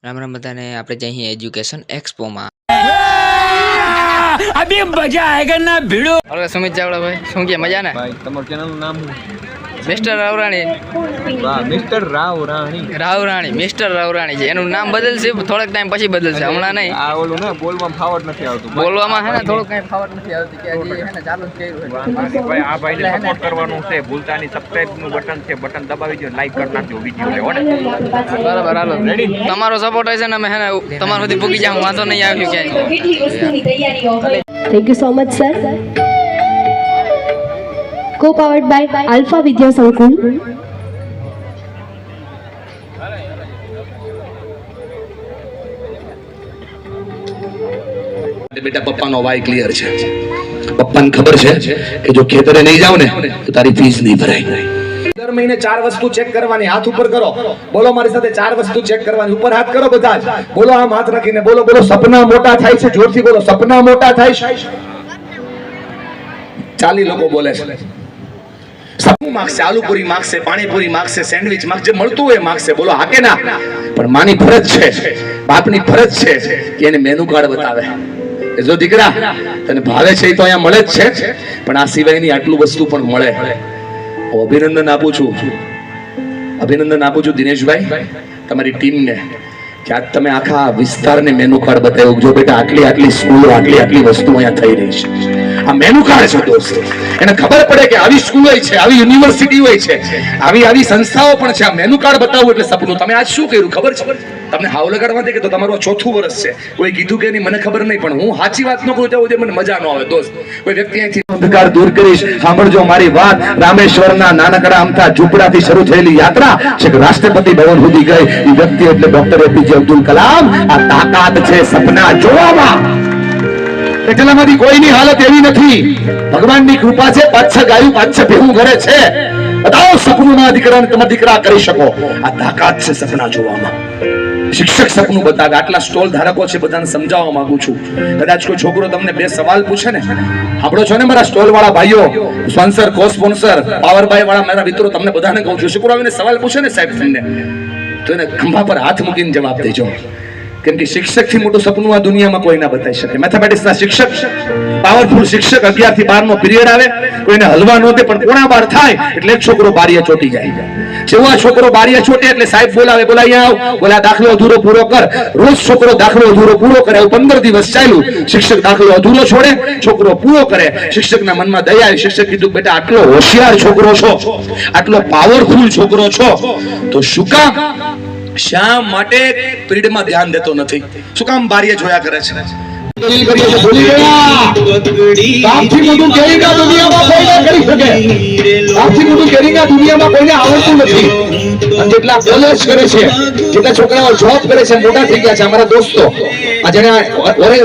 રામ રામ બધાને આપણે જઈએ એજ્યુકેશન એક્સપોમાં। अभी मजा आएगा ना भिड़ो। और सुमित चावड़ा भाई શું કે મજા ને ભાઈ તમારું ચેનલ નું નામ મિસ્ટર રાવરાણી। વાહ મિસ્ટર રાવરાણી મિસ્ટર રાવરાણી છે, એનું નામ બદલશે થોડોક ટાઈમ પછી બદલશે, હમણાં નહીં। આ ઓલું ને બોલવામાં ફાવટ નથી આવતું બોલવામાં હે ને થોડુંક કઈ ફાવટ નથી આવતી કે હજી હે ને ચાલુ જ કર્યું છે। ભાઈ આ ભાઈને સપોર્ટ કરવાનું છે, ભૂલતા નહીં। સબસ્ક્રાઇબ નું બટન છે, બટન દબાવી દો, લાઈક કરી નાખજો વિડિયો ને ઓને બરાબર હાલો રેડી। તમારો સપોર્ટ હશે ને અમે હે ને તમારા સુધી પૂગી જાવ, વાંધો નહીં આવ્યું ક્યાંય। Thank you so much, sir. Co-powered by Alpha Vidya Sankul. बेटा पप्पा नो वाई क्लियर है, पप्पा ने खबर है कि जो खेतरे नहीं जाओ ने तो तारी फीस नहीं भराई। दर महीने 4 वस्तु चेक करवानी, हाथ ऊपर करो, बोलो मारी साथे 4 वस्तु चेक करवानी, ऊपर हाथ करो બધા જ બોલો, આમ હાથ રાખીને બોલો બોલો સપના મોટા થાય છે, જોરથી બોલો સપના મોટા થાય છે। 40 લોકો બોલે છે સપનું માગશે, આલુ પૂરી માગશે, પાણીપુરી માગશે, સેન્ડવિચ માગશે, મળતું હોય માગશે, બોલો હા કે ના। પણ માની ફરજ છે, બાપની ફરજ છે કે એને મેનુ કાર્ડ બતાવે, જો દીકરા તને ભાવે છે તો અહીંયા મળે જ છે, પણ આ સિવાયની આટલું વસ્તુ પણ મળે। અભિનંદન આપું છું દિનેશભાઈ તમારી ટીમને કે આજ તમે આખા વિસ્તારને મેનુ કાર્ડ બતાવ્યું। જો બેટા આટલી સ્કૂલો આટલી વસ્તુ અહીંયા થઈ રહી છે, આ મેનુ કાર્ડ છે દોસ્ત। એને ખબર પડે કે આવી સ્કૂલ હોય છે, આવી યુનિવર્સિટી હોય છે, આવી સંસ્થાઓ પણ છે। આ મેનુ કાર્ડ બતાવવું એટલે સપનું। તમે આજ શું કર્યું ખબર છે તમને? હાવ લગાડવા દે કે તો તમારું 4થું વર્ષ છે, કોઈ કીધું કે નહીં મને ખબર નહીં, પણ હું સાચી વાત ન કરું તો મને મજા ન આવે દોસ્ત। કોઈ વ્યક્તિ અહીંથી અંધકાર દૂર કરીશ, સાંભળજો મારી વાત। રામેશ્વરના નાનકડા અમથા ઝૂંપડાથી શરૂ થયેલી યાત્રા છેક રાષ્ટ્રપતિ ભવન સુધી ગઈ। એ વ્યક્તિ એટલે ડોક્ટર એપીજે અબ્દુલ કલામ। આ તાકાત છે સપના જોવામાં, એટલામાંથી કોઈની હાલત એવી નથી। ભગવાનની કૃપા છે, 5-6 ગાયું 5-6 ભેહું ઘરે છે। બતાવો સપનું ના દીકરાને તમે દીકરા કરી શકો। આ તાકાત છે સપના જોવામાં। શિક્ષક સપનું બતાવે। આટલા સ્ટોલ ધારકો છે, બધાને સમજાવવા માંગુ છું। કદાચ કોઈ છોકરો તમને 2 સવાલ પૂછે ને, સાંભળો છો ને મારા સ્ટોલ વાળા ભાઈઓ, સ્પોન્સર કો સ્પોન્સર પાવર બાય વાળા મારા મિત્રો, તમને બધાને કહું છું, છોકરો આવીને સવાલ પૂછે ને સાહેબ તમને, તો એને ખંભા પર હાથ મૂકીને જવાબ દેજો। કેમ કે શિક્ષક થી મોટું સપનું આ દુનિયામાં કોઈ ના બતાવી શકે। મેથેમેટિક્સ ના શિક્ષક, પાવરફુલ શિક્ષક 11 થી 12 નો પીરિયડ આવે, કોઈને હલવા નો દે, પણ કોણા બાર થાય એટલે એક છોકરો બારીએ ચોટી જાય। જેવા છોકરો બારીએ ચોટે એટલે સાહેબ બોલાવે, બોલા અહીંયા આવ, બોલા દાખલો અધૂરો પૂરો કર। રોજ છોકરો દાખલો અધૂરો પૂરો કરે, 15 દિવસ ચાલ્યું। શિક્ષક દાખલો અધૂરો છોડે, છોકરો પૂરો કરે। શિક્ષકના મનમાં દયા આવી, શિક્ષક કીધું બેટા આટલો હોશિયાર છોકરો છો, આટલો પાવરફુલ છોકરો છો, તો શું કામ શા માટે પીરિયડમાં ધ્યાન દેતો નથી? શું કામ બારીએ જોયા કરે છે? ભૂલી ગયા કામથી મોટું કેરીંગા દુનિયામાં કોઈ ના કરી શકે। કામથી મોટું કેરીંગા દુનિયામાં કોઈને આવડતું નથી। જેટલા કોલેજ કરે છે, જેટલા છોકરાઓ જોબ કરે છે, મોટા થઈ ગયા છે અમારા દોસ્તો। આ જેને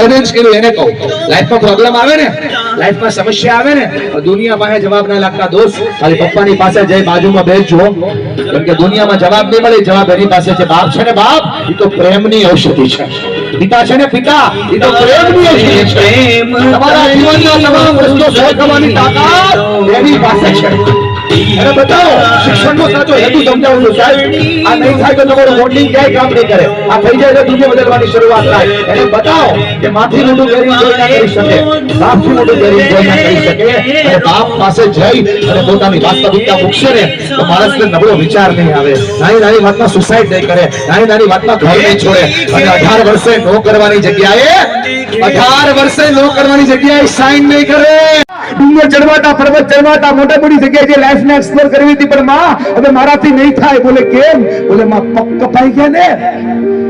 ઓરેન્જ કર્યું એને કહું, લાઈફમાં પ્રોબ્લેમ આવે ને, લાઈફમાં સમસ્યા આવે ને, દુનિયા પાસે જવાબ ના લાગતા દોસ્ત, ખાલી પપ્પાની પાસે જઈ બાજુમાં બેસજો, કેમ કે દુનિયામાં જવાબ નહીં મળે, જવાબ એની પાસે છે। બાપ છે ને બાપ, એ તો પ્રેમની ઔષધિ છે। પિતા છે ને પિતા, એ તો પ્રેમની ઔષધિ છે। તમારા જીવનના તમામ વસ્તુઓ શોધવાની તાકાત એની પાસે છે। અને બતાવો શિક્ષણનો સાચો હેતુ સમજાવું છું સાહેબ। આ નહીં થાય તો તમારું મોડલિંગ ક્યાંય કામ નહીં કરે। આ થઈ જાય તો દુનિયા બદલવાની શરૂઆત થાય। એને બતાવો કે માથી મોટું કેરી કોઈ ના કરી શકે, બાપથી મોટું કેરી કોઈ ના કરી શકે। અને બાપ પાસે જઈ અને પોતાની વાસ્તવિકતા મૂકશે ને તો માણસને નબળો વિચાર નહીં આવે, નાની વાતમાં સુસાઇડ નહીં કરે, નાની વાતમાં ઘર નહીં છોડે। અને 18 વર્ષે નો કરવાની જગ્યાએ સાઇન નહીં કરે। ડુંગર ચડવાતા, પર્વત ચડવાતા, મોટા મોટી જગ્યાએ જે લાઈફને એક્સપ્લોર કરવી હતી, પણ માં હવે મારાથી નહીં થાય। બોલે કેમ? બોલે માં પગ કપાઈ ગયા ને,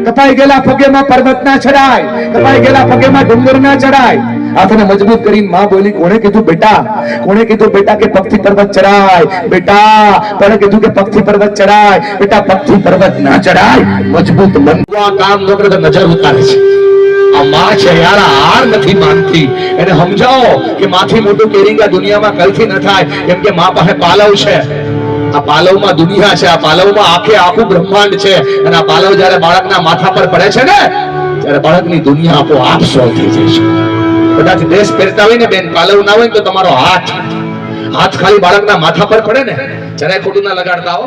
કપાઈ ગયેલા પગેમાં પર્વત ના ચડાય, કપાઈ ગયેલા પગેમાં ડુંગર ના ચડાય। હાથને મજબૂત કરીને માં બોલી, કોણે કીધું બેટા કે પગથી પર્વત ચડાય? બેટા કોણે કીધું કે પગથી પર્વત ચડાય? બેટા પગથી પર્વત ના ચડાય। મજબૂત મન આ કામ ન કરે તો નજર ઉતારે છે। આ માં છે યાર, હાર નથી માનતી। એને સમજાવો કે માથી મોટું કેરીંગા દુનિયામાં કલથી ન થાય, કેમ કે માં પાસે પાલવ છે। આ પાલવમાં દુનિયા છે, આ પાલવમાં આખું બ્રહ્માંડ છે। અને આ પાલવ જયારે બાળકના માથા પર પડે છે ને, ત્યારે બાળકની દુનિયા આપોઆપ સોલ્વ થઈ જાય છે। કદાચ ડ્રેસ પહેરતા હોય ને બેન, પાલવ ના હોય તો તમારો હાથ ખાલી બાળકના માથા પર પડે ને, જરાય ખોટું ના લગાડતા હો।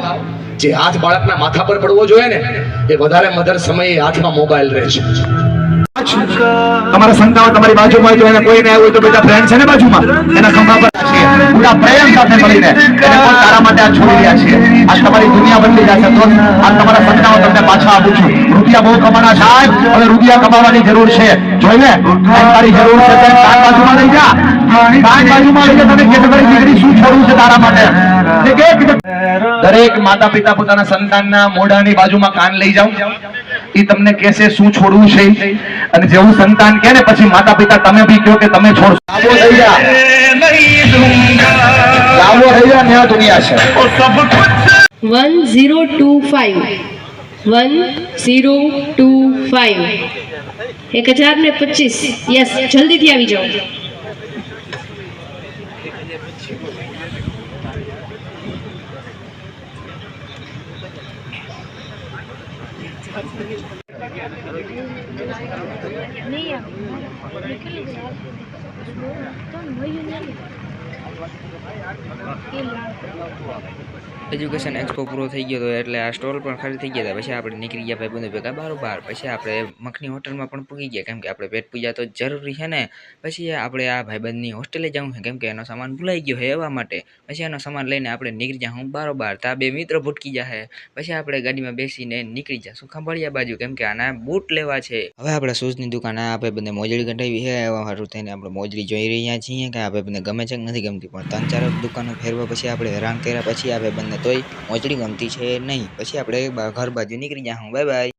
જે હાથ બાળકના માથા પર પડવો જોઈએ ને એ વધારે સમય હાથમાં મોબાઈલ રહે છે. તમારા સંતાનો તમારી બાજુમાં હોય તો એને કોઈને આવ્યું હોય તો બેટા ફ્રેન્ડ છે ને બાજુમાં એના ખંભા પર રાખીએ પૂરા પ્રેમ સાથે મળીને એને કોઈ તારા માટે આ છોડી રહ્યા છીએ. આજ તમારી દુનિયા બદલી જશે દોસ્ત. આજ તમારા સંતાનો તમને પાછા આપું છું. રૂપિયા બહુ કમાના સાહેબ, હવે રૂપિયા કમાવાની જરૂર છે. જોઈ લે તારી જરૂર છે તો કાન બાજુમાં લઈ જા. કાન બાજુમાં લઈ જા. તને કે તમારી દીકરી શું છોડવું છે તારા માટે. દરેક માતા પિતા પોતાના સંતાનના મોઢાની બાજુમાં કાન લઈ જાઓ. એ તમને કહેશે શું છોડવું છે, અને જેવું સંતાન કહે ને પછી માતા પિતા તમે બી કહો કે તમે છોડશો. લાવો થઈ જા, લાવો થઈ જા. ન્યા દુનિયા છે. 1025 1025 1025. યસ, જલ્દીથી આવી જાઓ. એજ્યુકેશન એક્સપો પૂરો થઈ ગયો હતો એટલે આ સ્ટોલ પણ ખાલી થઈ ગયા હતા. પછી આપણે નીકળી ગયા ભાઈબંધો ભેગા બારોબાર. પછી આપણે મખની હોટલમાં પણ પૂગી ગયા, કેમ કે આપણે પેટ પૂજા તો જરૂરી છે ને. પછી આપણે આ ભાઈબંધની હોસ્ટેલે જવું છે, કેમ કે એનો સામાન ભૂલાઈ ગયો છે એવા માટે. પછી એનો સામાન લઈને આપણે નીકળી જાઉં બારોબાર. તા બે મિત્રો ભૂટકી જશે. પછી આપણે ગાડીમાં બેસીને નીકળી જશું ખંભાળિયા બાજુ, કેમ કે આના બૂટ લેવા છે. હવે આપણે શૂઝની દુકાન આ ભાઈબંધે મોજડી કઢાવી છે. એવા સારું થઈને આપણે મોજડી જોઈ રહ્યા છીએ કે આ ભાઈબંધને ગમે છે કે નથી ગમતી. પણ 3-4 દુકાનો ફેરવા પછી આપણે હેરાન કર્યા પછી આ ભાઈબંધને તોય મોજડી ગમતી છે નહીં. પછી આપણે ઘર બાજુ નીકળી જાઉં. Bye bye.